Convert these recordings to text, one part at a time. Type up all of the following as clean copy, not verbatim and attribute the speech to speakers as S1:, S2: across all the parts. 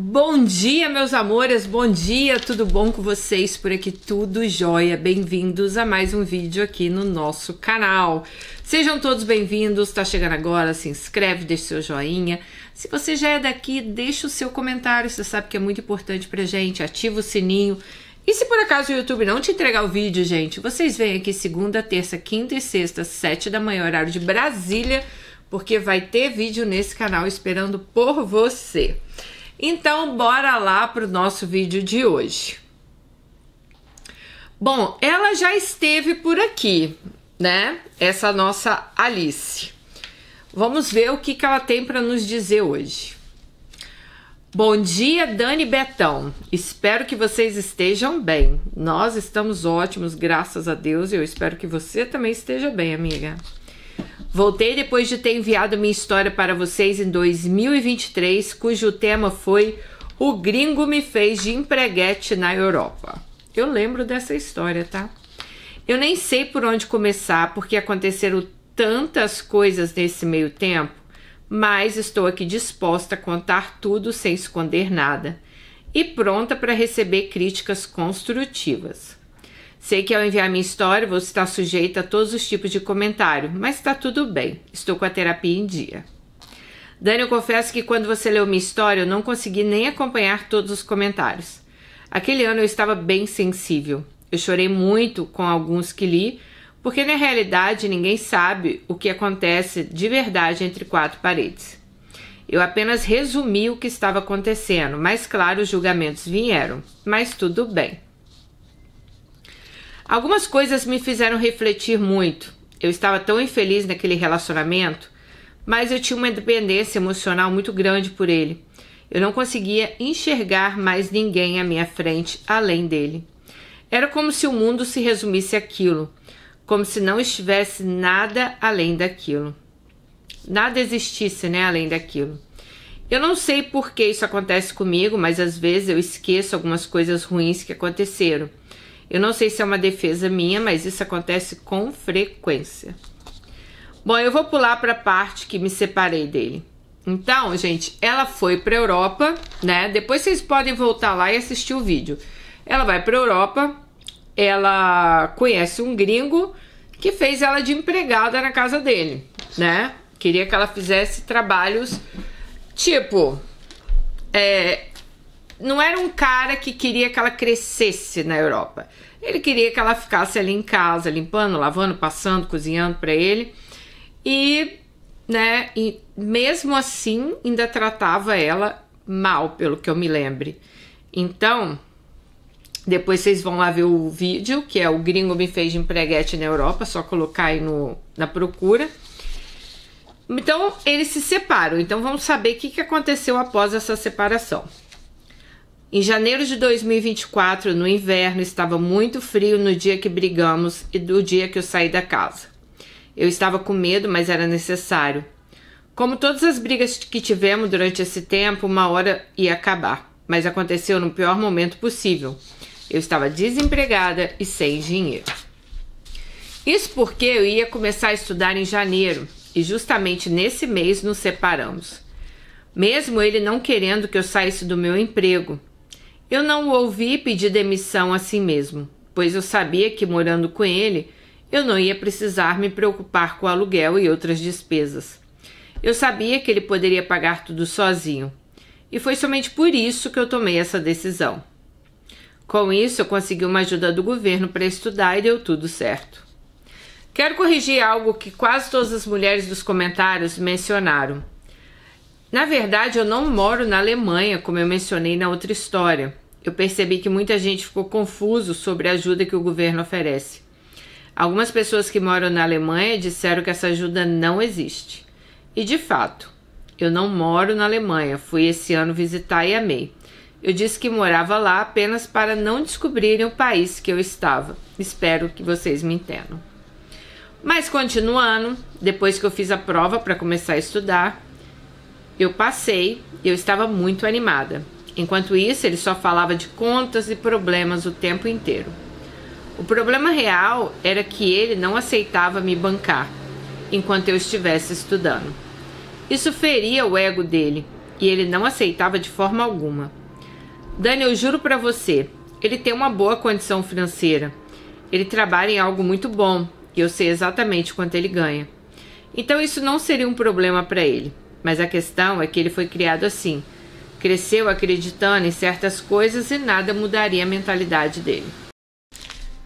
S1: Bom dia, meus amores, bom dia, tudo bom com vocês? Por aqui tudo jóia, bem-vindos a mais um vídeo aqui no nosso canal. Sejam todos bem-vindos, tá chegando agora, se inscreve, deixa seu joinha. Se você já é daqui, deixa o seu comentário, você sabe que é muito importante pra gente, ativa o sininho. E se por acaso o YouTube não te entregar o vídeo, gente, vocês vêm aqui segunda, terça, quinta e sexta, 7 da manhã, horário de Brasília, porque vai ter vídeo nesse canal esperando por você. Então, bora lá para o nosso vídeo de hoje. Bom, ela já esteve por aqui, né? Essa nossa Alice. Vamos ver o que ela tem para nos dizer hoje. Bom dia, Dani e Betão. Espero que vocês estejam bem. Nós estamos ótimos, graças a Deus, e eu espero que você também esteja bem, amiga. Voltei depois de ter enviado minha história para vocês em 2023, cujo tema foi O Gringo Me Fez de Empreguete na Europa. Eu lembro dessa história, tá? Eu nem sei por onde começar, porque aconteceram tantas coisas nesse meio tempo, mas estou aqui disposta a contar tudo sem esconder nada e pronta para receber críticas construtivas. Sei que ao enviar minha história vou estar sujeita a todos os tipos de comentário, mas está tudo bem, estou com a terapia em dia. Dani, eu confesso que quando você leu minha história eu não consegui nem acompanhar todos os comentários. Aquele ano eu estava bem sensível. Eu chorei muito com alguns que li, porque na realidade ninguém sabe o que acontece de verdade entre quatro paredes. Eu apenas resumi o que estava acontecendo, mas claro, os julgamentos vieram, mas tudo bem. Algumas coisas me fizeram refletir muito. Eu estava tão infeliz naquele relacionamento, mas eu tinha uma dependência emocional muito grande por ele. Eu não conseguia enxergar mais ninguém à minha frente além dele. Era como se o mundo se resumisse àquilo, como se não estivesse nada além daquilo. Nada existisse, né, além daquilo. Eu não sei por que isso acontece comigo, mas às vezes eu esqueço algumas coisas ruins que aconteceram. Eu não sei se é uma defesa minha, mas isso acontece com frequência. Bom, eu vou pular para a parte que me separei dele. Então, gente, ela foi para a Europa, né? Depois vocês podem voltar lá e assistir o vídeo. Ela vai para a Europa, ela conhece um gringo que fez ela de empregada na casa dele, né? Queria que ela fizesse trabalhos, tipo... Não era um cara que queria que ela crescesse na Europa. Ele queria que ela ficasse ali em casa, limpando, lavando, passando, cozinhando para ele. E, né, e mesmo assim ainda tratava ela mal, pelo que eu me lembre. Então, depois vocês vão lá ver o vídeo, que é O Gringo Me Fez de Empreguete na Europa, só colocar aí na procura. Então, eles se separam. Então, vamos saber o que aconteceu após essa separação. Em janeiro de 2024, no inverno, estava muito frio no dia que brigamos e do dia que eu saí da casa. Eu estava com medo, mas era necessário. Como todas as brigas que tivemos durante esse tempo, uma hora ia acabar, mas aconteceu no pior momento possível. Eu estava desempregada e sem dinheiro. Isso porque eu ia começar a estudar em janeiro e justamente nesse mês nos separamos. Mesmo ele não querendo que eu saísse do meu emprego, eu não o ouvi pedir demissão assim mesmo, pois eu sabia que morando com ele, eu não ia precisar me preocupar com o aluguel e outras despesas. Eu sabia que ele poderia pagar tudo sozinho, e foi somente por isso que eu tomei essa decisão. Com isso, eu consegui uma ajuda do governo para estudar e deu tudo certo. Quero corrigir algo que quase todas as mulheres dos comentários mencionaram. Na verdade, eu não moro na Alemanha, como eu mencionei na outra história. Eu percebi que muita gente ficou confuso sobre a ajuda que o governo oferece. Algumas pessoas que moram na Alemanha disseram que essa ajuda não existe. E de fato, eu não moro na Alemanha, fui esse ano visitar e amei. Eu disse que morava lá apenas para não descobrirem o país que eu estava. Espero que vocês me entendam. Mas continuando, depois que eu fiz a prova para começar a estudar, eu passei e eu estava muito animada. Enquanto isso, ele só falava de contas e problemas o tempo inteiro. O problema real era que ele não aceitava me bancar enquanto eu estivesse estudando. Isso feria o ego dele e ele não aceitava de forma alguma. Dani, eu juro pra você, ele tem uma boa condição financeira. Ele trabalha em algo muito bom e eu sei exatamente quanto ele ganha. Então isso não seria um problema para ele. Mas a questão é que ele foi criado assim. Cresceu acreditando em certas coisas e nada mudaria a mentalidade dele.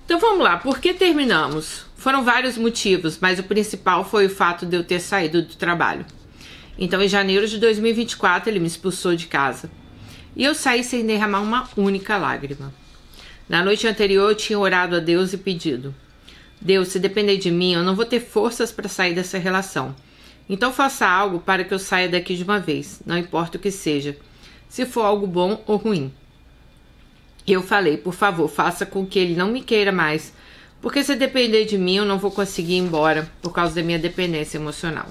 S1: Então vamos lá, por que terminamos? Foram vários motivos, mas o principal foi o fato de eu ter saído do trabalho. Então em janeiro de 2024 ele me expulsou de casa. E eu saí sem derramar uma única lágrima. Na noite anterior eu tinha orado a Deus e pedido: Deus, se depender de mim, eu não vou ter forças para sair dessa relação. Então faça algo para que eu saia daqui de uma vez, não importa o que seja, se for algo bom ou ruim. E eu falei, por favor, faça com que ele não me queira mais, porque se depender de mim eu não vou conseguir ir embora por causa da minha dependência emocional.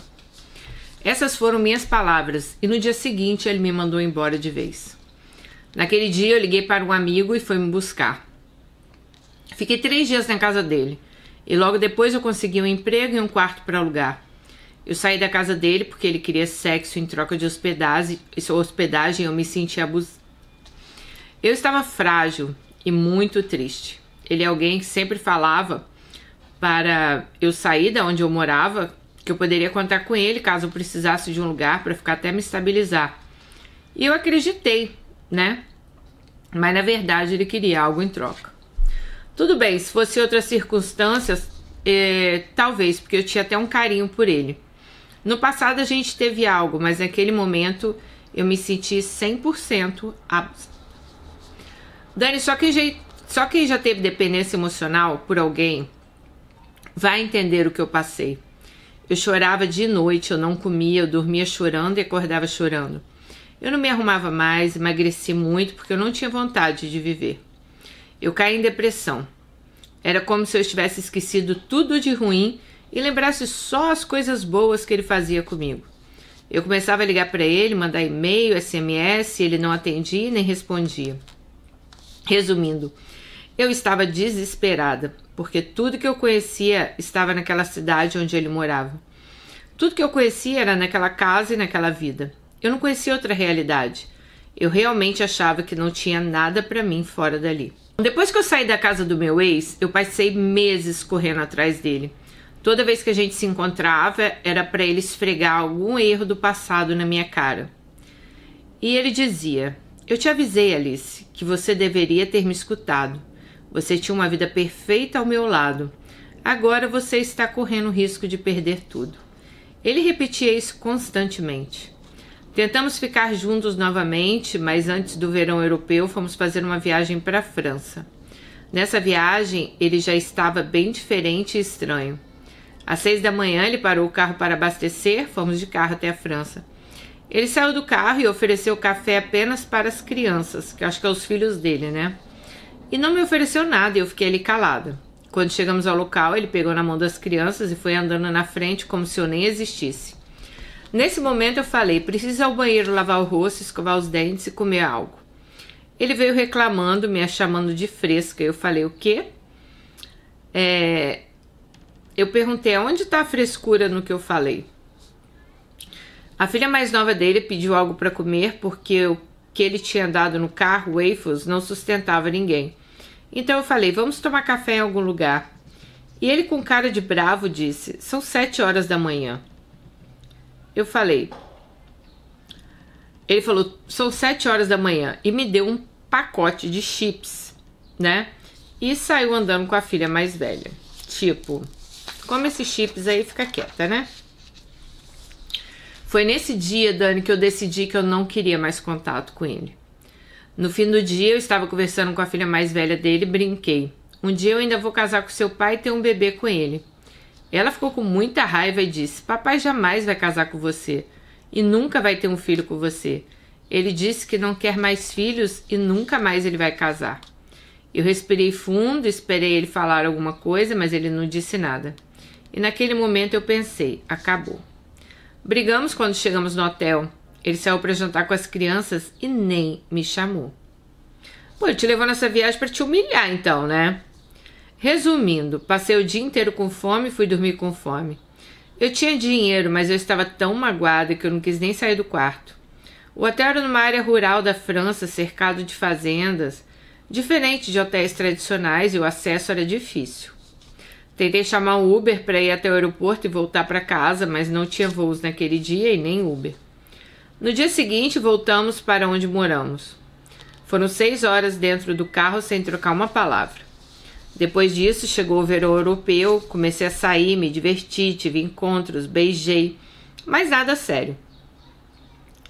S1: Essas foram minhas palavras e no dia seguinte ele me mandou embora de vez. Naquele dia eu liguei para um amigo e foi me buscar. Fiquei 3 dias na casa dele e logo depois eu consegui um emprego e um quarto para alugar. Eu saí da casa dele porque ele queria sexo em troca de hospedagem e eu me senti abusada. Eu estava frágil e muito triste. Ele é alguém que sempre falava para eu sair da onde eu morava, que eu poderia contar com ele caso eu precisasse de um lugar para ficar até me estabilizar. E eu acreditei, né? Mas na verdade ele queria algo em troca. Tudo bem, se fosse outras circunstâncias, talvez, porque eu tinha até um carinho por ele. No passado a gente teve algo, mas naquele momento eu me senti 100% abusada. Dani, só quem já teve dependência emocional por alguém vai entender o que eu passei. Eu chorava de noite, eu não comia, eu dormia chorando e acordava chorando. Eu não me arrumava mais, emagreci muito porque eu não tinha vontade de viver. Eu caí em depressão. Era como se eu tivesse esquecido tudo de ruim e lembrasse só as coisas boas que ele fazia comigo. Eu começava a ligar para ele, mandar e-mail, SMS, ele não atendia nem respondia. Resumindo, eu estava desesperada, porque tudo que eu conhecia estava naquela cidade onde ele morava. Tudo que eu conhecia era naquela casa e naquela vida. Eu não conhecia outra realidade. Eu realmente achava que não tinha nada para mim fora dali. Depois que eu saí da casa do meu ex, eu passei meses correndo atrás dele. Toda vez que a gente se encontrava, era para ele esfregar algum erro do passado na minha cara. E ele dizia: eu te avisei, Alice, que você deveria ter me escutado. Você tinha uma vida perfeita ao meu lado. Agora você está correndo o risco de perder tudo. Ele repetia isso constantemente. Tentamos ficar juntos novamente, mas antes do verão europeu fomos fazer uma viagem para a França. Nessa viagem, ele já estava bem diferente e estranho. Às 6 da manhã, ele parou o carro para abastecer, fomos de carro até a França. Ele saiu do carro e ofereceu café apenas para as crianças, que acho que é os filhos dele, né? E não me ofereceu nada e eu fiquei ali calada. Quando chegamos ao local, ele pegou na mão das crianças e foi andando na frente como se eu nem existisse. Nesse momento eu falei: preciso ir ao banheiro lavar o rosto, escovar os dentes e comer algo. Ele veio reclamando, me chamando de fresca. Eu falei: o quê? Eu perguntei: onde está a frescura no que eu falei? A filha mais nova dele pediu algo para comer porque o que ele tinha dado no carro, waffles, não sustentava ninguém. Então eu falei: vamos tomar café em algum lugar. E ele, com cara de bravo, disse: são 7 horas da manhã. Eu falei. Ele falou: são 7 horas da manhã. E me deu um pacote de chips, né? E saiu andando com a filha mais velha. Tipo, come esses chips aí e fica quieta, né? Foi nesse dia, Dani, que eu decidi que eu não queria mais contato com ele. No fim do dia, eu estava conversando com a filha mais velha dele e brinquei: um dia eu ainda vou casar com seu pai e ter um bebê com ele. Ela ficou com muita raiva e disse: papai jamais vai casar com você e nunca vai ter um filho com você. Ele disse que não quer mais filhos e nunca mais ele vai casar. Eu respirei fundo, esperei ele falar alguma coisa, mas ele não disse nada. E naquele momento eu pensei: acabou. Brigamos quando chegamos no hotel. Ele saiu para jantar com as crianças e nem me chamou. Pô, ele te levou nessa viagem para te humilhar então, né? Resumindo, passei o dia inteiro com fome e fui dormir com fome. Eu tinha dinheiro, mas eu estava tão magoada que eu não quis nem sair do quarto. O hotel era numa área rural da França, cercado de fazendas, diferente de hotéis tradicionais, e o acesso era difícil. Tentei chamar um Uber para ir até o aeroporto e voltar para casa, mas não tinha voos naquele dia e nem Uber. No dia seguinte, voltamos para onde moramos. Foram 6 horas dentro do carro sem trocar uma palavra. Depois disso, chegou o verão europeu, comecei a sair, me diverti, tive encontros, beijei, mas nada sério.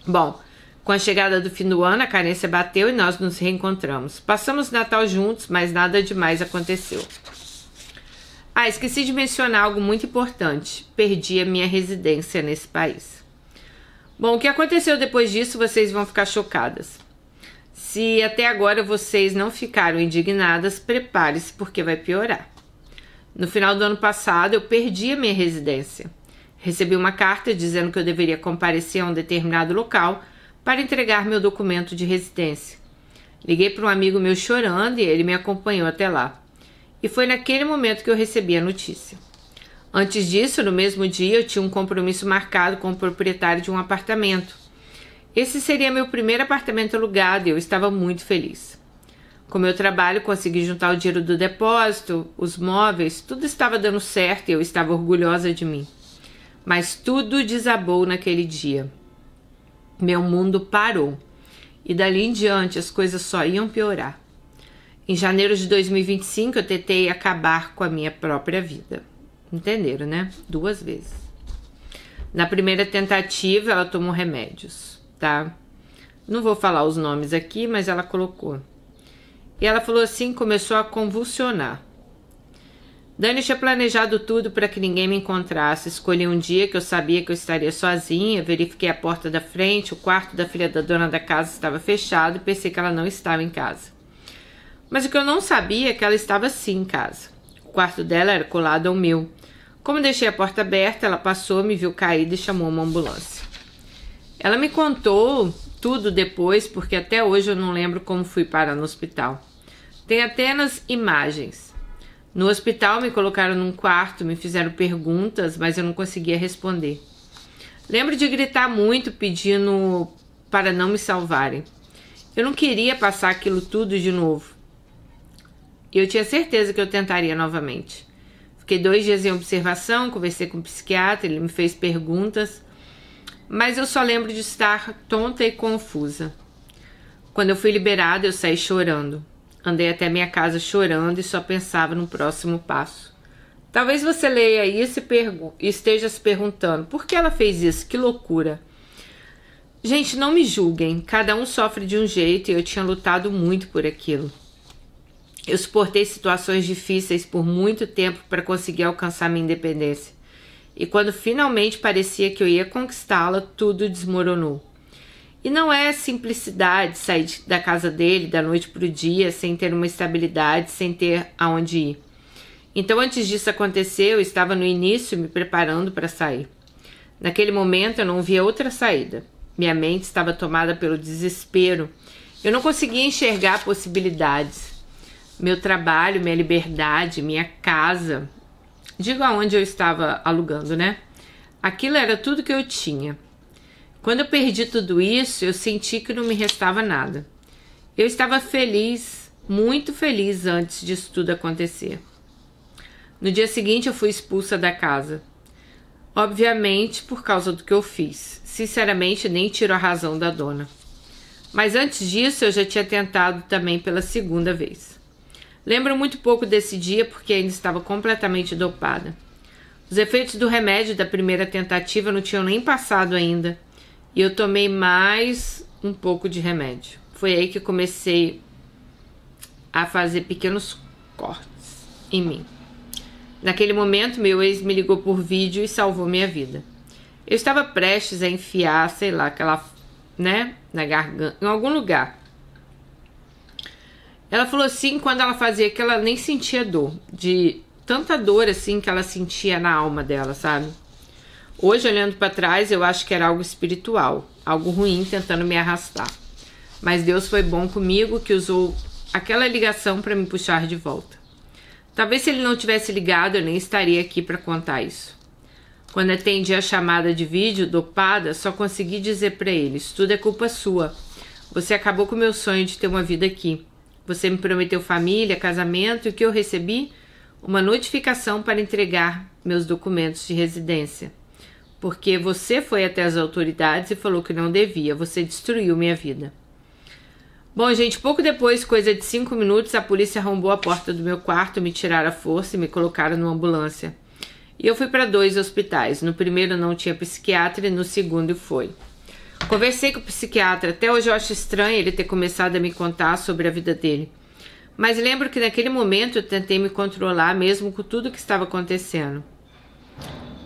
S1: Bom, com a chegada do fim do ano, a carência bateu e nós nos reencontramos. Passamos o Natal juntos, mas nada demais aconteceu. Esqueci de mencionar algo muito importante. Perdi a minha residência nesse país. Bom, o que aconteceu depois disso, vocês vão ficar chocadas. Se até agora vocês não ficaram indignadas, prepare-se porque vai piorar. No final do ano passado, eu perdi a minha residência. Recebi uma carta dizendo que eu deveria comparecer a um determinado local para entregar meu documento de residência. Liguei para um amigo meu chorando e ele me acompanhou até lá. E foi naquele momento que eu recebi a notícia. Antes disso, no mesmo dia, eu tinha um compromisso marcado com o proprietário de um apartamento. Esse seria meu primeiro apartamento alugado e eu estava muito feliz. Com meu trabalho, consegui juntar o dinheiro do depósito, os móveis, tudo estava dando certo e eu estava orgulhosa de mim. Mas tudo desabou naquele dia. Meu mundo parou e dali em diante as coisas só iam piorar. Em janeiro de 2025 eu tentei acabar com a minha própria vida. Entenderam, né? 2 vezes. Na primeira tentativa ela tomou remédios, tá? Não vou falar os nomes aqui, mas ela colocou. E ela falou assim, começou a convulsionar. Dani tinha planejado tudo para que ninguém me encontrasse. Escolhi um dia que eu sabia que eu estaria sozinha, verifiquei a porta da frente, o quarto da filha da dona da casa estava fechado e pensei que ela não estava em casa. Mas o que eu não sabia é que ela estava sim em casa. O quarto dela era colado ao meu. Como deixei a porta aberta, ela passou, me viu caída e chamou uma ambulância. Ela me contou tudo depois, porque até hoje eu não lembro como fui parar no hospital. Tem apenas imagens. No hospital me colocaram num quarto, me fizeram perguntas, mas eu não conseguia responder. Lembro de gritar muito pedindo para não me salvarem. Eu não queria passar aquilo tudo de novo. Eu tinha certeza que eu tentaria novamente. Fiquei 2 dias em observação, conversei com o psiquiatra, ele me fez perguntas, mas eu só lembro de estar tonta e confusa. Quando eu fui liberada, eu saí chorando. Andei até minha casa chorando e só pensava no próximo passo. Talvez você leia isso e esteja se perguntando, por que ela fez isso? Que loucura! Gente, não me julguem, cada um sofre de um jeito e eu tinha lutado muito por aquilo. Eu suportei situações difíceis por muito tempo para conseguir alcançar minha independência. E quando finalmente parecia que eu ia conquistá-la, tudo desmoronou. E não é simplicidade sair da casa dele da noite para o dia, sem ter uma estabilidade, sem ter aonde ir. Então, antes disso acontecer, eu estava no início me preparando para sair. Naquele momento, eu não via outra saída. Minha mente estava tomada pelo desespero. Eu não conseguia enxergar possibilidades. Meu trabalho, minha liberdade, minha casa. Digo aonde eu estava alugando, né? Aquilo era tudo que eu tinha. Quando eu perdi tudo isso, eu senti que não me restava nada. Eu estava feliz, muito feliz antes disso tudo acontecer. No dia seguinte, eu fui expulsa da casa. Obviamente, por causa do que eu fiz. Sinceramente, nem tiro a razão da dona. Mas antes disso, eu já tinha tentado também pela 2ª vez. Lembro muito pouco desse dia porque ainda estava completamente dopada. Os efeitos do remédio da primeira tentativa não tinham nem passado ainda. E eu tomei mais um pouco de remédio. Foi aí que comecei a fazer pequenos cortes em mim. Naquele momento, meu ex me ligou por vídeo e salvou minha vida. Eu estava prestes a enfiar, sei lá, aquela, né, na garganta, em algum lugar. Ela falou assim, quando ela fazia, que ela nem sentia dor, de tanta dor assim que ela sentia na alma dela, sabe? Hoje, olhando para trás, eu acho que era algo espiritual, algo ruim tentando me arrastar. Mas Deus foi bom comigo, que usou aquela ligação para me puxar de volta. Talvez se ele não tivesse ligado, eu nem estaria aqui para contar isso. Quando atendi a chamada de vídeo dopada, só consegui dizer para ele: isso tudo é culpa sua. Você acabou com o meu sonho de ter uma vida aqui. Você me prometeu família, casamento, e o que eu recebi? Uma notificação para entregar meus documentos de residência. Porque você foi até as autoridades e falou que não devia. Você destruiu minha vida. Bom, gente, pouco depois, coisa de 5 minutos, a polícia arrombou a porta do meu quarto, me tiraram à força e me colocaram numa ambulância. E eu fui para 2 hospitais. No primeiro não tinha psiquiatra e no segundo foi. Conversei com o psiquiatra. Até hoje eu acho estranho ele ter começado a me contar sobre a vida dele. Mas lembro que naquele momento eu tentei me controlar mesmo com tudo que estava acontecendo.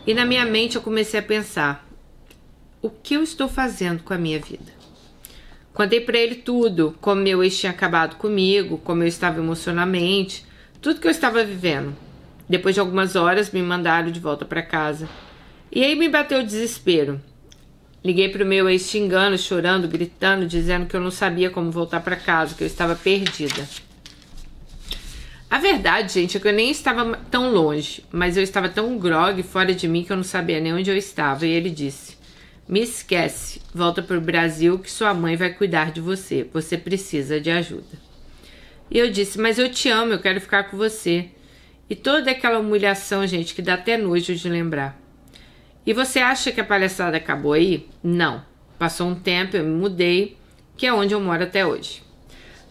S1: E na minha mente eu comecei a pensar: o que eu estou fazendo com a minha vida? Contei para ele tudo, como meu ex tinha acabado comigo, como eu estava emocionalmente, tudo que eu estava vivendo. Depois de algumas horas me mandaram de volta para casa. E aí me bateu o desespero. Liguei para o meu ex xingando, chorando, gritando, dizendo que eu não sabia como voltar para casa, que eu estava perdida. A verdade, gente, é que eu nem estava tão longe, mas eu estava tão grogue fora de mim que eu não sabia nem onde eu estava. E ele disse: me esquece, volta para o Brasil que sua mãe vai cuidar de você. Você precisa de ajuda. E eu disse: mas eu te amo, eu quero ficar com você. E toda aquela humilhação, gente, que dá até nojo de lembrar. E você acha que a palhaçada acabou aí? Não. Passou um tempo, eu me mudei, que é onde eu moro até hoje.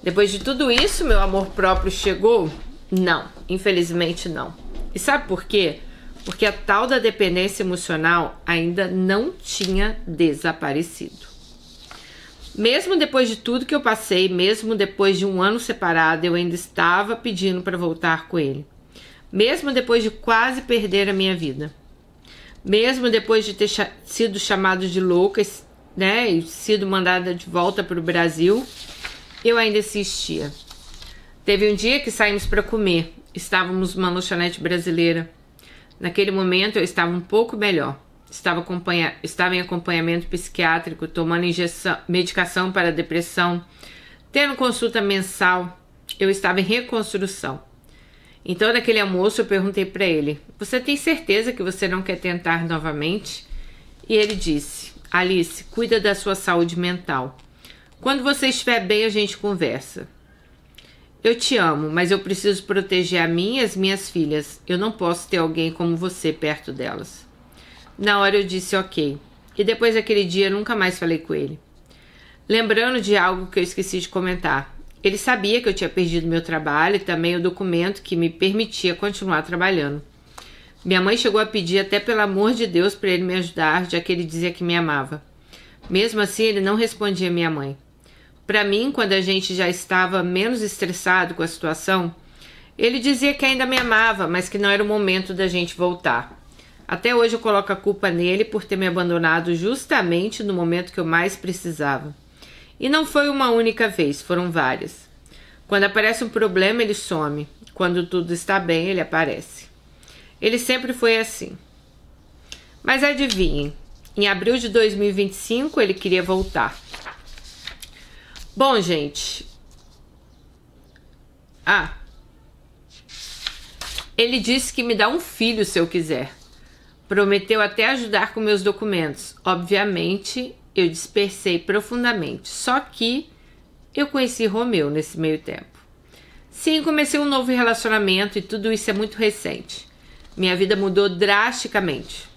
S1: Depois de tudo isso, meu amor próprio chegou? Não, infelizmente não. E sabe por quê? Porque a tal da dependência emocional ainda não tinha desaparecido. Mesmo depois de tudo que eu passei, mesmo depois de 1 ano separado, eu ainda estava pedindo para voltar com ele. Mesmo depois de quase perder a minha vida. Mesmo depois de ter sido chamado de louca, né, e sido mandada de volta para o Brasil, eu ainda insistia. Teve um dia que saímos para comer. Estávamos numa lanchonete brasileira. Naquele momento eu estava um pouco melhor. Estava em acompanhamento psiquiátrico, tomando medicação para depressão, tendo consulta mensal. Eu estava em reconstrução. Então, naquele almoço, eu perguntei para ele: você tem certeza que você não quer tentar novamente? E ele disse: Alice, cuida da sua saúde mental. Quando você estiver bem, a gente conversa. Eu te amo, mas eu preciso proteger a mim e as minhas filhas. Eu não posso ter alguém como você perto delas. Na hora eu disse ok. E depois daquele dia, nunca mais falei com ele. Lembrando de algo que eu esqueci de comentar. Ele sabia que eu tinha perdido meu trabalho e também o documento que me permitia continuar trabalhando. Minha mãe chegou a pedir até pelo amor de Deus para ele me ajudar, já que ele dizia que me amava. Mesmo assim, ele não respondia minha mãe. Para mim, quando a gente já estava menos estressado com a situação, ele dizia que ainda me amava, mas que não era o momento da gente voltar. Até hoje eu coloco a culpa nele por ter me abandonado justamente no momento que eu mais precisava. E não foi uma única vez, foram várias. Quando aparece um problema, ele some. Quando tudo está bem, ele aparece. Ele sempre foi assim. Mas adivinhem, em abril de 2025 ele queria voltar. Bom, gente. Ele disse que me dá um filho se eu quiser. Prometeu até ajudar com meus documentos. Obviamente, eu dispersei profundamente. Só que eu conheci Romeu nesse meio tempo. Sim, comecei um novo relacionamento e tudo isso é muito recente. Minha vida mudou drasticamente.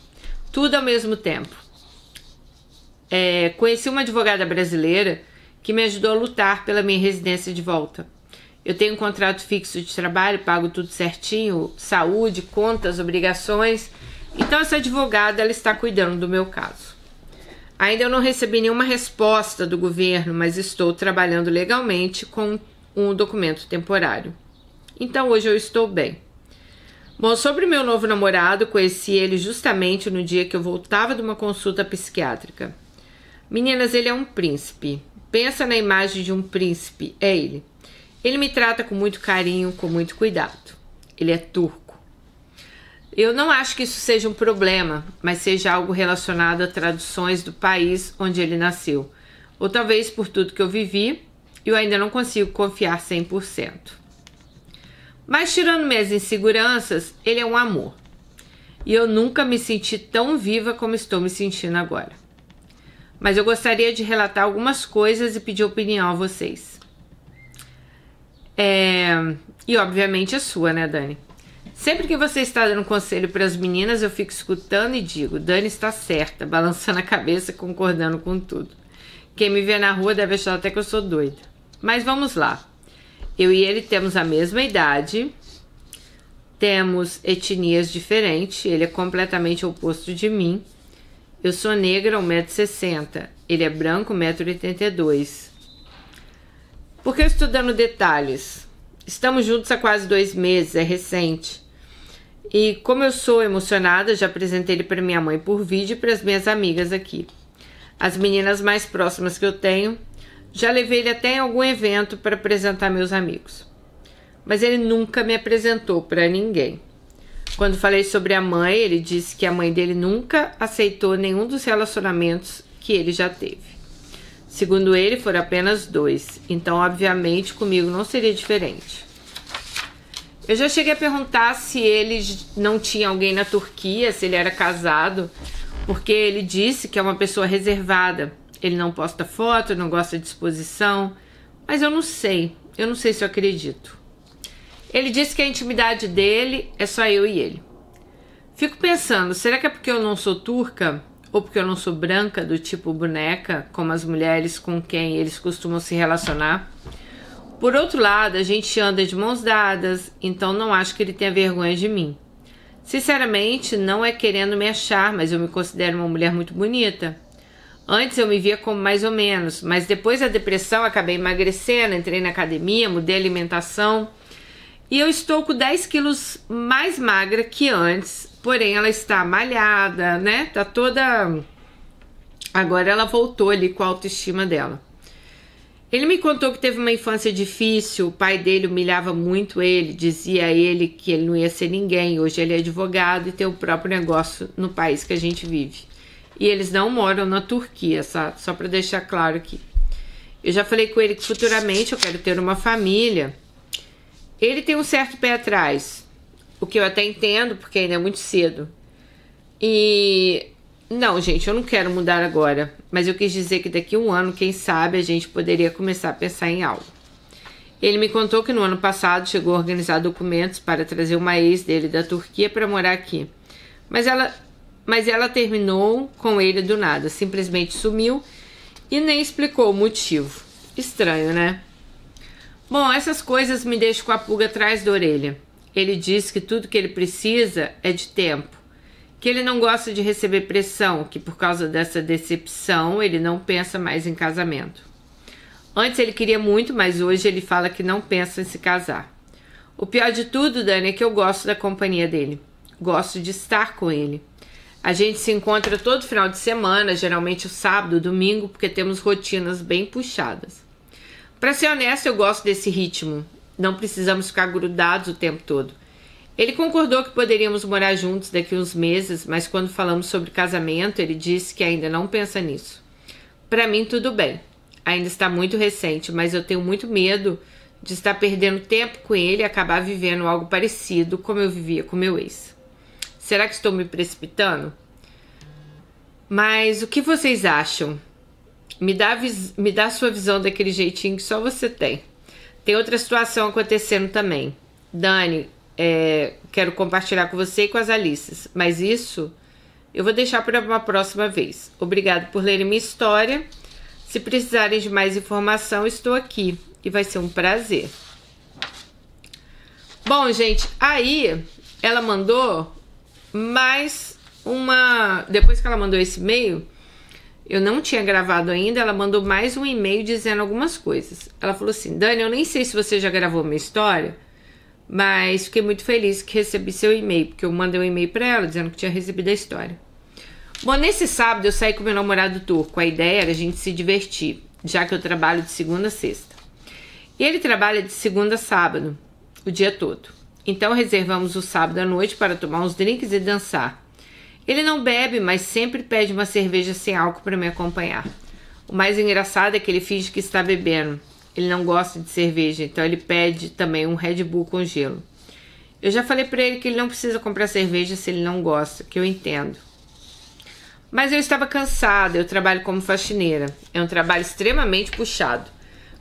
S1: Tudo ao mesmo tempo. Conheci uma advogada brasileira que me ajudou a lutar pela minha residência de volta. Eu tenho um contrato fixo de trabalho, pago tudo certinho, saúde, contas, obrigações. Então essa advogada ela está cuidando do meu caso. Ainda eu não recebi nenhuma resposta do governo, mas estou trabalhando legalmente com um documento temporário. Então hoje eu estou bem. Bom, sobre meu novo namorado, conheci ele justamente no dia que eu voltava de uma consulta psiquiátrica. Meninas, ele é um príncipe. Pensa na imagem de um príncipe, é ele. Ele me trata com muito carinho, com muito cuidado. Ele é turco. Eu não acho que isso seja um problema, mas seja algo relacionado a traduções do país onde ele nasceu. Ou talvez por tudo que eu vivi, eu ainda não consigo confiar 100%. Mas tirando minhas inseguranças, ele é um amor. e eu nunca me senti tão viva como estou me sentindo agora. Mas eu gostaria de relatar algumas coisas e pedir opinião a vocês. E obviamente a sua, né, Dani? Sempre que você está dando conselho para as meninas, eu fico escutando e digo, Dani está certa, balançando a cabeça, concordando com tudo. Quem me vê na rua deve achar até que eu sou doida. Mas vamos lá. Eu e ele temos a mesma idade, temos etnias diferentes, ele é completamente oposto de mim. Eu sou negra, 1,60 m, ele é branco, 1,82 m. Por que eu estou dando detalhes? Estamos juntos há quase 2 meses, é recente. E como eu sou emocionada, já apresentei ele para minha mãe por vídeo e para as minhas amigas aqui. As meninas mais próximas que eu tenho, já levei ele até em algum evento para apresentar meus amigos. Mas ele nunca me apresentou para ninguém. Quando falei sobre a mãe, ele disse que a mãe dele nunca aceitou nenhum dos relacionamentos que ele já teve. Segundo ele, foram apenas 2, então obviamente comigo não seria diferente. Eu já cheguei a perguntar se ele não tinha alguém na Turquia, se ele era casado, porque ele disse que é uma pessoa reservada. Ele não posta foto, não gosta de exposição, mas eu não sei se eu acredito. Ele disse que a intimidade dele é só eu e ele. Fico pensando, será que é porque eu não sou turca? Ou porque eu não sou branca, do tipo boneca, como as mulheres com quem eles costumam se relacionar? Por outro lado, a gente anda de mãos dadas, então não acho que ele tenha vergonha de mim. Sinceramente, não é querendo me achar, mas eu me considero uma mulher muito bonita. Antes eu me via como mais ou menos, mas depois da depressão acabei emagrecendo, entrei na academia, mudei a alimentação e eu estou com 10 quilos mais magra que antes, porém ela está malhada, né? Tá toda... Agora ela voltou ali com a autoestima dela. Ele me contou que teve uma infância difícil, o pai dele humilhava muito ele, dizia a ele que ele não ia ser ninguém, hoje ele é advogado e tem o próprio negócio no país que a gente vive. E eles não moram na Turquia, só para deixar claro aqui. Eu já falei com ele que futuramente eu quero ter uma família. Ele tem um certo pé atrás, o que eu até entendo, porque ainda é muito cedo. E... não, gente, eu não quero mudar agora, mas eu quis dizer que daqui a 1 ano, quem sabe, a gente poderia começar a pensar em algo. Ele me contou que no ano passado chegou a organizar documentos para trazer uma ex dele da Turquia para morar aqui. Mas ela terminou com ele do nada, simplesmente sumiu e nem explicou o motivo. Estranho, né? Bom, essas coisas me deixam com a pulga atrás da orelha. Ele diz que tudo que ele precisa é de tempo, que ele não gosta de receber pressão, que por causa dessa decepção ele não pensa mais em casamento. Antes ele queria muito, mas hoje ele fala que não pensa em se casar. O pior de tudo, Dani, é que eu gosto da companhia dele. Gosto de estar com ele. A gente se encontra todo final de semana, geralmente o sábado, domingo, porque temos rotinas bem puxadas. Para ser honesto, eu gosto desse ritmo. Não precisamos ficar grudados o tempo todo. Ele concordou que poderíamos morar juntos daqui a uns meses, mas quando falamos sobre casamento, ele disse que ainda não pensa nisso. Para mim, tudo bem. Ainda está muito recente, mas eu tenho muito medo de estar perdendo tempo com ele e acabar vivendo algo parecido como eu vivia com meu ex. Será que estou me precipitando? Mas o que vocês acham? Me dá a sua visão daquele jeitinho que só você tem. Tem outra situação acontecendo também. Dani, quero compartilhar com você e com as Alices, mas isso eu vou deixar para uma próxima vez. Obrigado por lerem minha história. Se precisarem de mais informação, estou aqui e vai ser um prazer. Bom, gente, aí ela mandou mais uma... Depois que ela mandou esse e-mail, eu não tinha gravado ainda, ela mandou mais um e-mail dizendo algumas coisas. Ela falou assim, Dani, eu nem sei se você já gravou minha história, mas fiquei muito feliz que recebi seu e-mail, porque eu mandei um e-mail para ela dizendo que tinha recebido a história. Bom, nesse sábado eu saí com meu namorado turco. A ideia era a gente se divertir, já que eu trabalho de segunda a sexta. E ele trabalha de segunda a sábado, o dia todo. Então reservamos o sábado à noite para tomar uns drinks e dançar. Ele não bebe, mas sempre pede uma cerveja sem álcool para me acompanhar. O mais engraçado é que ele finge que está bebendo. Ele não gosta de cerveja, então ele pede também um Red Bull com gelo. Eu já falei pra ele que ele não precisa comprar cerveja se ele não gosta, que eu entendo. Mas eu estava cansada, eu trabalho como faxineira. É um trabalho extremamente puxado.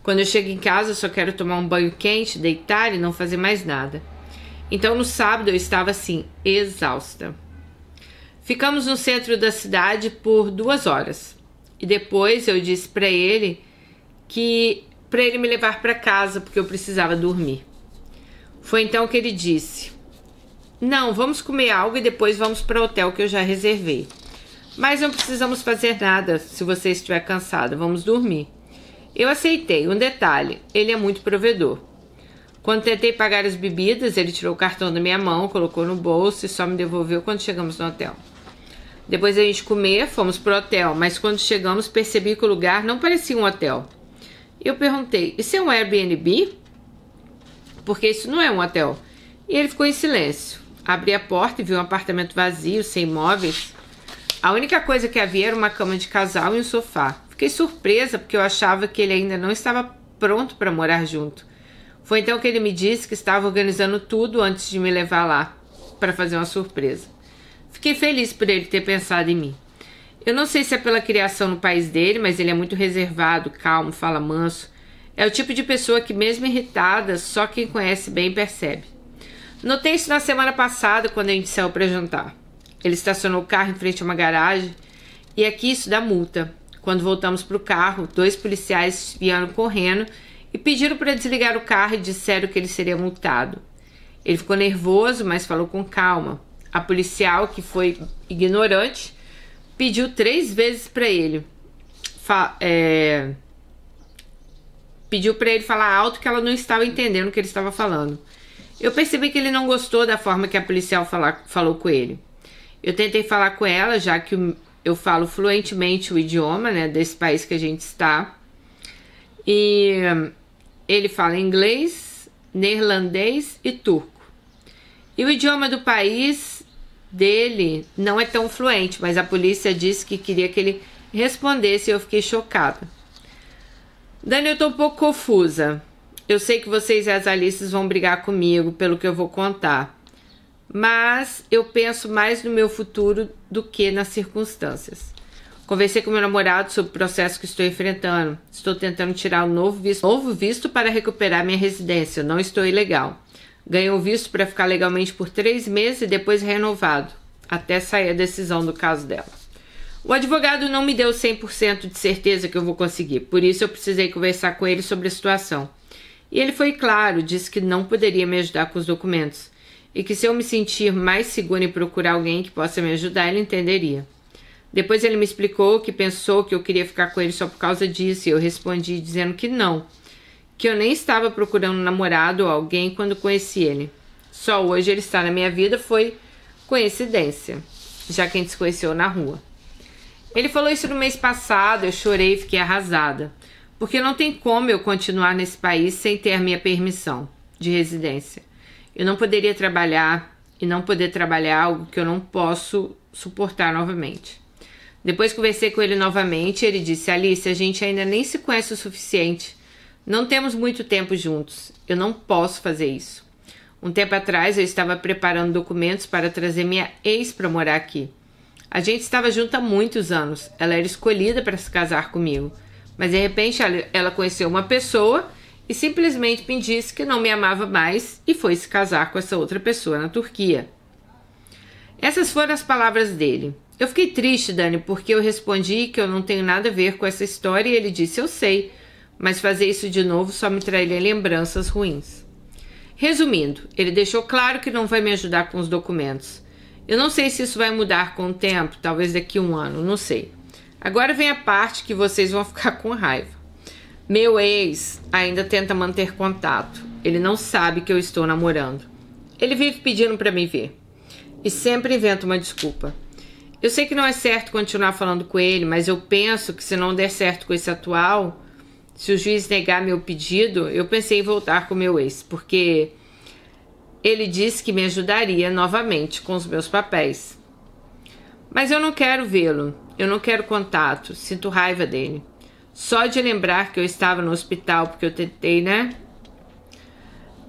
S1: Quando eu chego em casa, eu só quero tomar um banho quente, deitar e não fazer mais nada. Então no sábado eu estava assim, exausta. Ficamos no centro da cidade por 2 horas. E depois eu disse pra ele que para ele me levar para casa porque eu precisava dormir. Foi então que ele disse: "Não, vamos comer algo e depois vamos para o hotel que eu já reservei. Mas não precisamos fazer nada se você estiver cansada, vamos dormir." Eu aceitei. Um detalhe, ele é muito provedor. Quando tentei pagar as bebidas, ele tirou o cartão da minha mão, colocou no bolso e só me devolveu quando chegamos no hotel. Depois da gente comer, fomos pro hotel, mas quando chegamos percebi que o lugar não parecia um hotel. Eu perguntei: "Isso é um Airbnb?" Porque isso não é um hotel. E ele ficou em silêncio. Abri a porta e vi um apartamento vazio, sem móveis. A única coisa que havia era uma cama de casal e um sofá. Fiquei surpresa porque eu achava que ele ainda não estava pronto para morar junto. Foi então que ele me disse que estava organizando tudo antes de me levar lá para fazer uma surpresa. Fiquei feliz por ele ter pensado em mim. Eu não sei se é pela criação no país dele, mas ele é muito reservado, calmo, fala manso. É o tipo de pessoa que, mesmo irritada, só quem conhece bem percebe. Notei isso na semana passada, quando a gente saiu para jantar. Ele estacionou o carro em frente a uma garagem e aqui isso dá multa. Quando voltamos para o carro, 2 policiais vieram correndo e pediram para desligar o carro e disseram que ele seria multado. Ele ficou nervoso, mas falou com calma. A policial, que foi ignorante, pediu 3 vezes para ele. Pediu para ele falar alto que ela não estava entendendo o que ele estava falando. Eu percebi que ele não gostou da forma que a policial falou com ele. Eu tentei falar com ela, já que eu falo fluentemente o idioma, né, desse país que a gente está. E ele fala inglês, neerlandês e turco. E o idioma do país dele não é tão fluente, mas a polícia disse que queria que ele respondesse e eu fiquei chocada. Dani, eu tô um pouco confusa. Eu sei que vocês e as Alices vão brigar comigo pelo que eu vou contar, mas eu penso mais no meu futuro do que nas circunstâncias. Conversei com meu namorado sobre o processo que estou enfrentando. Estou tentando tirar um novo visto para recuperar minha residência. Não estou ilegal. Ganhei um visto para ficar legalmente por 3 meses e depois renovado, até sair a decisão do caso dela. O advogado não me deu 100% de certeza que eu vou conseguir, por isso eu precisei conversar com ele sobre a situação. E ele foi claro, disse que não poderia me ajudar com os documentos, e que se eu me sentir mais segura em procurar alguém que possa me ajudar, ele entenderia. Depois ele me explicou que pensou que eu queria ficar com ele só por causa disso, e eu respondi dizendo que não, que eu nem estava procurando um namorado ou alguém quando conheci ele. Só hoje ele está na minha vida foi coincidência, já que a gente se conheceu na rua. Ele falou isso no mês passado, eu chorei e fiquei arrasada, porque não tem como eu continuar nesse país sem ter a minha permissão de residência. Eu não poderia trabalhar e não poder trabalhar algo que eu não posso suportar novamente. Depois conversei com ele novamente e ele disse: "Alice, a gente ainda nem se conhece o suficiente. Não temos muito tempo juntos. Eu não posso fazer isso." Um tempo atrás eu estava preparando documentos para trazer minha ex para morar aqui. A gente estava junto há muitos anos. Ela era escolhida para se casar comigo. Mas de repente ela conheceu uma pessoa e simplesmente me disse que não me amava mais e foi se casar com essa outra pessoa na Turquia. Essas foram as palavras dele. Eu fiquei triste, Dani, porque eu respondi que eu não tenho nada a ver com essa história e ele disse: "Eu sei, mas fazer isso de novo só me traria lembranças ruins." Resumindo, ele deixou claro que não vai me ajudar com os documentos. Eu não sei se isso vai mudar com o tempo, talvez daqui a 1 ano, não sei. Agora vem a parte que vocês vão ficar com raiva. Meu ex ainda tenta manter contato. Ele não sabe que eu estou namorando. Ele vive pedindo para me ver. E sempre inventa uma desculpa. Eu sei que não é certo continuar falando com ele, mas eu penso que se não der certo com esse atual, se o juiz negar meu pedido, eu pensei em voltar com meu ex, porque ele disse que me ajudaria novamente com os meus papéis. Mas eu não quero vê-lo, eu não quero contato, sinto raiva dele. Só de lembrar que eu estava no hospital porque eu tentei, né?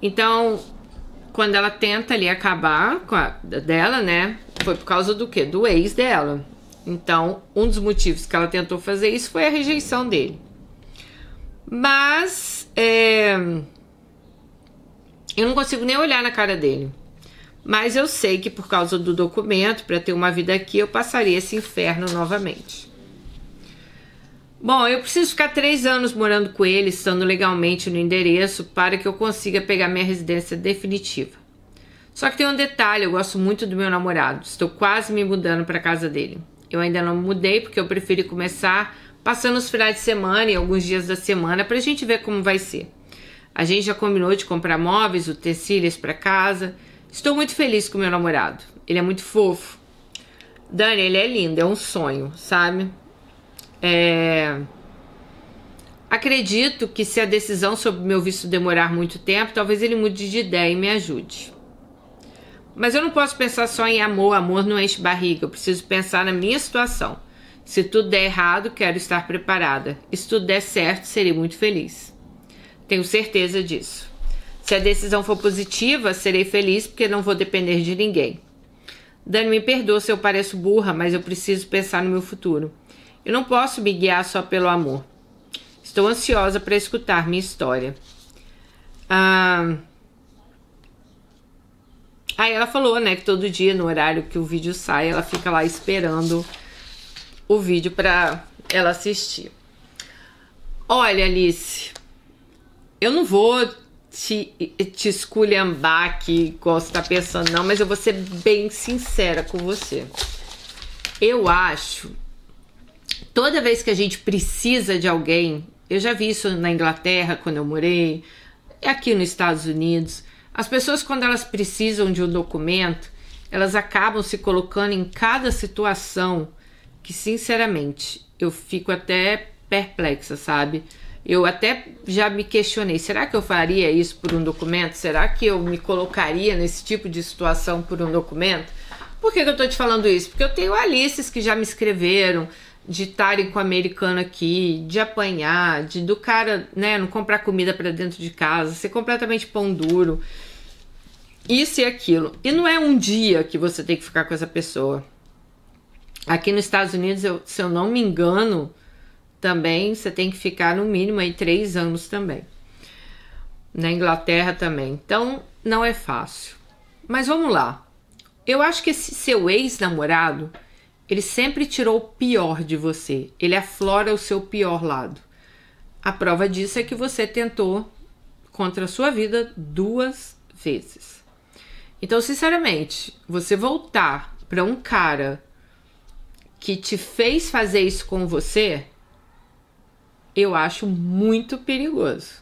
S1: Então, quando ela tenta ali acabar com a dela, né? Foi por causa do quê? Do ex dela. Então, um dos motivos que ela tentou fazer isso foi a rejeição dele. Mas, eu não consigo nem olhar na cara dele. Mas eu sei que por causa do documento, para ter uma vida aqui, eu passaria esse inferno novamente. Bom, eu preciso ficar 3 anos morando com ele, estando legalmente no endereço, para que eu consiga pegar minha residência definitiva. Só que tem um detalhe, eu gosto muito do meu namorado. Estou quase me mudando para casa dele. Eu ainda não me mudei, porque eu preferi começar passando os finais de semana e alguns dias da semana, para a gente ver como vai ser. A gente já combinou de comprar móveis, utensílios para casa. Estou muito feliz com o meu namorado. Ele é muito fofo. Dani, ele é lindo, é um sonho, sabe? Acredito que se a decisão sobre meu visto demorar muito tempo, talvez ele mude de ideia e me ajude. Mas eu não posso pensar só em amor. Amor não enche barriga. Eu preciso pensar na minha situação. Se tudo der errado, quero estar preparada. E se tudo der certo, serei muito feliz. Tenho certeza disso. Se a decisão for positiva, serei feliz porque não vou depender de ninguém. Dani, me perdoa se eu pareço burra, mas eu preciso pensar no meu futuro. Eu não posso me guiar só pelo amor. Estou ansiosa para escutar minha história. Aí ela falou, né, que todo dia no horário que o vídeo sai, ela fica lá esperando o vídeo para ela assistir. Olha, Alice, eu não vou te esculhambar aqui, igual você tá pensando, não, mas eu vou ser bem sincera com você. Eu acho, toda vez que a gente precisa de alguém, eu já vi isso na Inglaterra, quando eu morei, aqui nos Estados Unidos, as pessoas, quando elas precisam de um documento, elas acabam se colocando em cada situação que, sinceramente, eu fico até perplexa, sabe? Eu até já me questionei, será que eu faria isso por um documento? Será que eu me colocaria nesse tipo de situação por um documento? Por que eu tô te falando isso? Porque eu tenho Alices que já me escreveram de estarem com o americano aqui, de apanhar, do cara, né, não comprar comida para dentro de casa, ser completamente pão duro, isso e aquilo. E não é um dia que você tem que ficar com essa pessoa. Aqui nos Estados Unidos, se eu não me engano, também você tem que ficar no mínimo aí 3 anos também. Na Inglaterra também. Então, não é fácil. Mas vamos lá. Eu acho que esse seu ex-namorado, ele sempre tirou o pior de você. Ele aflora o seu pior lado. A prova disso é que você tentou contra a sua vida 2 vezes. Então, sinceramente, você voltar para um cara que te fez fazer isso com você, eu acho muito perigoso,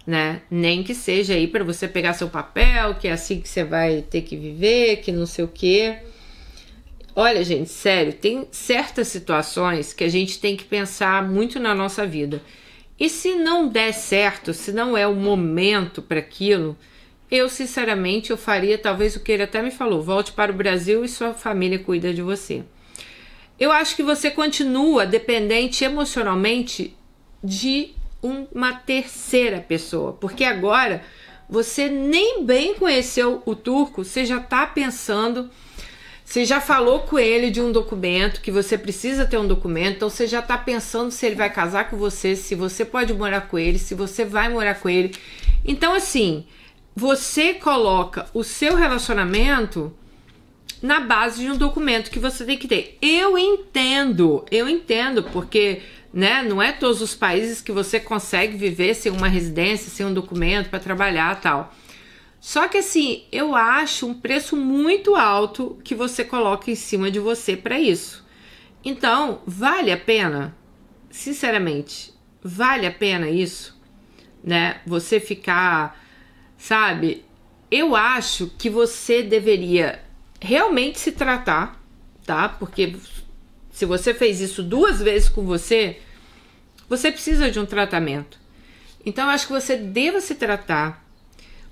S1: né? Nem que seja aí para você pegar seu papel, que é assim que você vai ter que viver, que não sei o quê. Olha, gente, sério, tem certas situações que a gente tem que pensar muito na nossa vida. E se não der certo, se não é o momento para aquilo, eu, sinceramente, eu faria talvez o que ele até me falou, volte para o Brasil e sua família cuida de você. Eu acho que você continua dependente emocionalmente de uma terceira pessoa, porque agora você nem bem conheceu o turco, você já está pensando, você já falou com ele de um documento, que você precisa ter um documento, então você já está pensando se ele vai casar com você, se você pode morar com ele, se você vai morar com ele. Então, assim, você coloca o seu relacionamento na base de um documento que você tem que ter. Eu entendo, porque, né, não é todos os países que você consegue viver sem uma residência, sem um documento para trabalhar e tal. Só que, assim, eu acho um preço muito alto que você coloca em cima de você para isso. Então, vale a pena? Sinceramente, vale a pena isso? Né? Você ficar, sabe? Eu acho que você deveria realmente se tratar, tá? Porque se você fez isso 2 vezes com você, você precisa de um tratamento. Então, eu acho que você deva se tratar.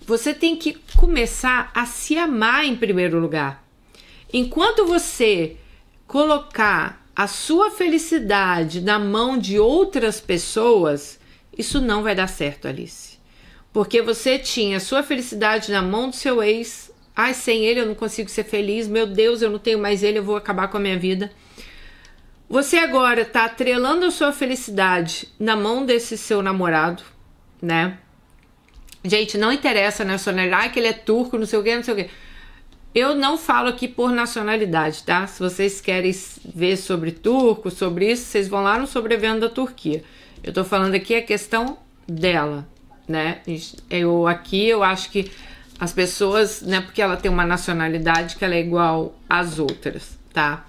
S1: Você tem que começar a se amar em primeiro lugar. Enquanto você colocar a sua felicidade na mão de outras pessoas, isso não vai dar certo, Alice. Porque você tinha sua felicidade na mão do seu ex. Ai, sem ele eu não consigo ser feliz. Meu Deus, eu não tenho mais ele, eu vou acabar com a minha vida. Você agora tá atrelando a sua felicidade na mão desse seu namorado, né? Gente, não interessa a nacionalidade, que ele é turco, não sei o que, não sei o que. Eu não falo aqui por nacionalidade, tá? Se vocês querem ver sobre turco, sobre isso, vocês vão lá no Sobrevivendo da Turquia. Eu tô falando aqui a questão dela, né? Eu acho que as pessoas, né, porque ela tem uma nacionalidade que ela é igual às outras, tá?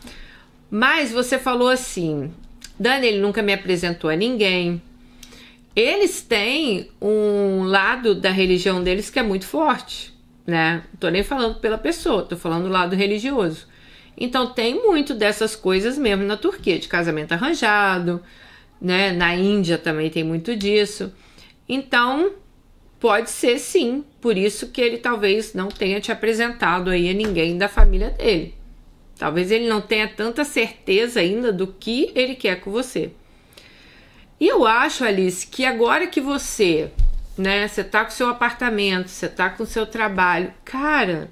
S1: Mas você falou assim, Dani, ele nunca me apresentou a ninguém. Eles têm um lado da religião deles que é muito forte, né? Não tô nem falando pela pessoa, tô falando do lado religioso. Então tem muito dessas coisas mesmo na Turquia, de casamento arranjado, né? Na Índia também tem muito disso. Então pode ser sim, por isso que ele talvez não tenha te apresentado aí a ninguém da família dele. Talvez ele não tenha tanta certeza ainda do que ele quer com você. E eu acho, Alice, que agora que você, né, você tá com seu apartamento, você tá com seu trabalho, cara,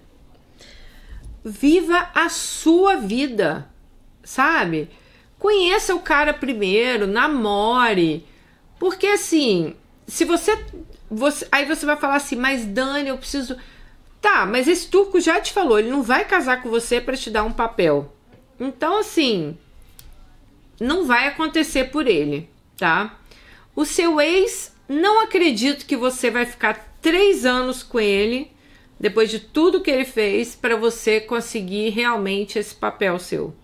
S1: viva a sua vida, sabe? Conheça o cara primeiro, namore, porque assim, se aí você vai falar assim, mas Dani, eu preciso... Tá, mas esse turco já te falou, ele não vai casar com você para te dar um papel. Então, assim, não vai acontecer por ele, tá? O seu ex, não acredito que você vai ficar 3 anos com ele, depois de tudo que ele fez, para você conseguir realmente esse papel seu.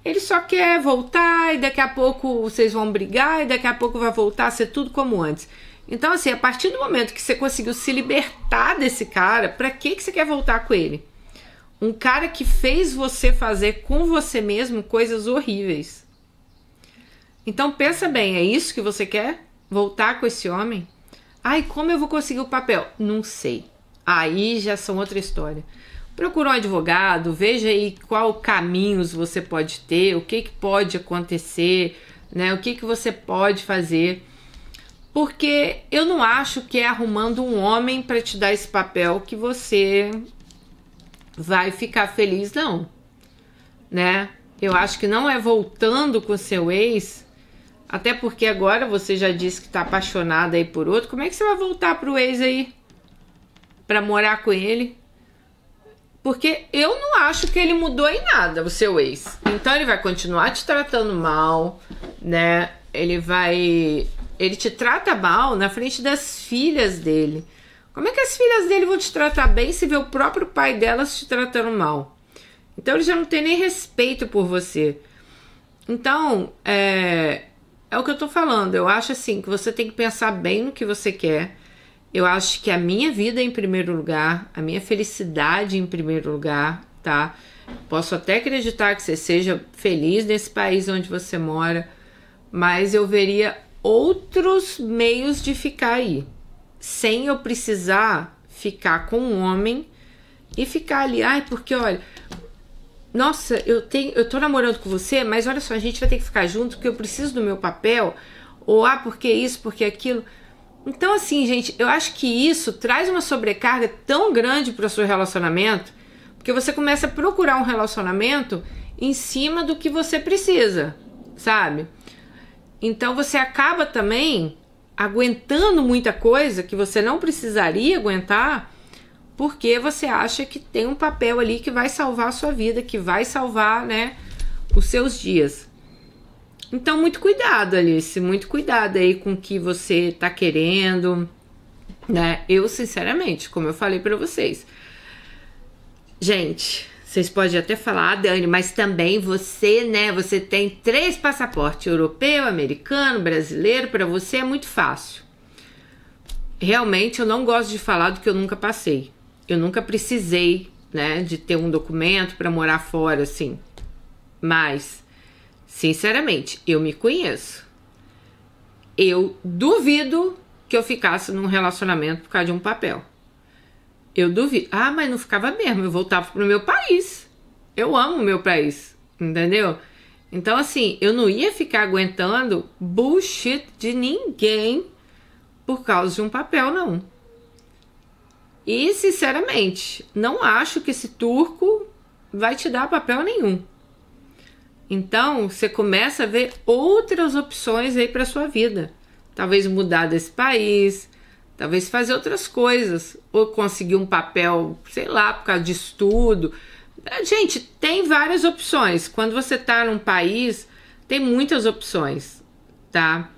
S1: Ele só quer voltar e daqui a pouco vocês vão brigar e daqui a pouco vai voltar a ser tudo como antes. Então, assim, a partir do momento que você conseguiu se libertar desse cara, pra que você quer voltar com ele? Um cara que fez você fazer com você mesmo coisas horríveis. Então, pensa bem, é isso que você quer? Voltar com esse homem? Ai, como eu vou conseguir o papel? Não sei. Aí já são outra história. Procura um advogado, veja aí qual caminhos você pode ter, o que pode acontecer, né? O que você pode fazer. Porque eu não acho que é arrumando um homem para te dar esse papel que você vai ficar feliz, não. Né? Eu acho que não é voltando com seu ex, até porque agora você já disse que tá apaixonada aí por outro. Como é que você vai voltar pro ex aí? Pra morar com ele? Porque eu não acho que ele mudou em nada, o seu ex. Então ele vai continuar te tratando mal, né? Ele te trata mal na frente das filhas dele. Como é que as filhas dele vão te tratar bem se vê o próprio pai delas te tratando mal? Então ele já não tem nem respeito por você. Então, é o que eu tô falando. Eu acho assim que você tem que pensar bem no que você quer. Eu acho que a minha vida em primeiro lugar, a minha felicidade em primeiro lugar, tá? Posso até acreditar que você seja feliz nesse país onde você mora, mas eu veria outros meios de ficar aí, sem eu precisar ficar com um homem e ficar ali, ai, porque olha, nossa, eu tô namorando com você, mas olha só, a gente vai ter que ficar junto porque eu preciso do meu papel, ou porque isso, porque aquilo. Então assim, gente, eu acho que isso traz uma sobrecarga tão grande para o seu relacionamento, porque você começa a procurar um relacionamento em cima do que você precisa, sabe? Então você acaba também aguentando muita coisa que você não precisaria aguentar, porque você acha que tem um papel ali que vai salvar a sua vida, que vai salvar, né, os seus dias. Então muito cuidado, Alice, muito cuidado aí com o que você tá querendo, né? Eu, sinceramente, como eu falei pra vocês, gente, vocês podem até falar, Dani, mas também você, né? Você tem 3 passaportes, europeu, americano, brasileiro, para você é muito fácil. Realmente eu não gosto de falar do que eu nunca passei. Eu nunca precisei, né, de ter um documento para morar fora, assim. Mas, sinceramente, eu me conheço. Eu duvido que eu ficasse num relacionamento por causa de um papel. Eu duvido. Ah, mas não ficava mesmo. Eu voltava pro meu país. Eu amo o meu país. Entendeu? Então, assim, eu não ia ficar aguentando bullshit de ninguém por causa de um papel, não. E, sinceramente, não acho que esse turco vai te dar papel nenhum. Então, você começa a ver outras opções aí para sua vida. Talvez mudar desse país, talvez fazer outras coisas, ou conseguir um papel, sei lá, por causa de estudo. Gente, tem várias opções. Quando você tá num país, tem muitas opções, tá?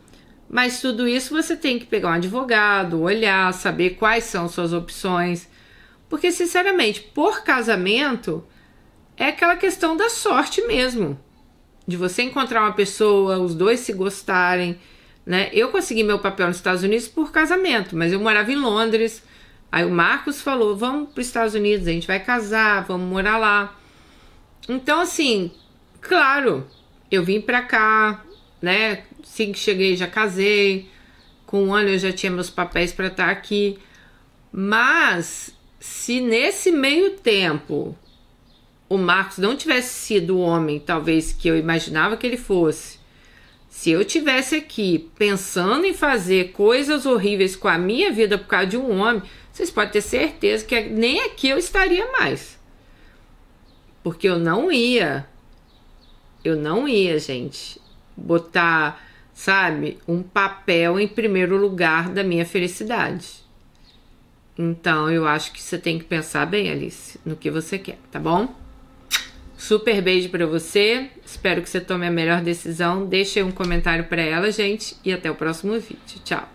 S1: Mas tudo isso você tem que pegar um advogado, olhar, saber quais são suas opções. Porque, sinceramente, por casamento, é aquela questão da sorte mesmo. De você encontrar uma pessoa, os dois se gostarem, né? Eu consegui meu papel nos Estados Unidos por casamento, mas eu morava em Londres. Aí o Marcos falou, vamos para os Estados Unidos, a gente vai casar, vamos morar lá. Então, assim, claro, eu vim para cá, né? Assim que cheguei já casei, com 1 ano eu já tinha meus papéis para estar aqui. Mas se nesse meio tempo o Marcos não tivesse sido o homem, talvez, que eu imaginava que ele fosse, se eu tivesse aqui pensando em fazer coisas horríveis com a minha vida por causa de um homem, vocês podem ter certeza que nem aqui eu estaria mais. Porque eu não ia, gente, botar, sabe, um papel em primeiro lugar da minha felicidade. Então, eu acho que você tem que pensar bem, Alice, no que você quer, tá bom? Super beijo pra você. Espero que você tome a melhor decisão. Deixe aí um comentário pra ela, gente. E até o próximo vídeo. Tchau.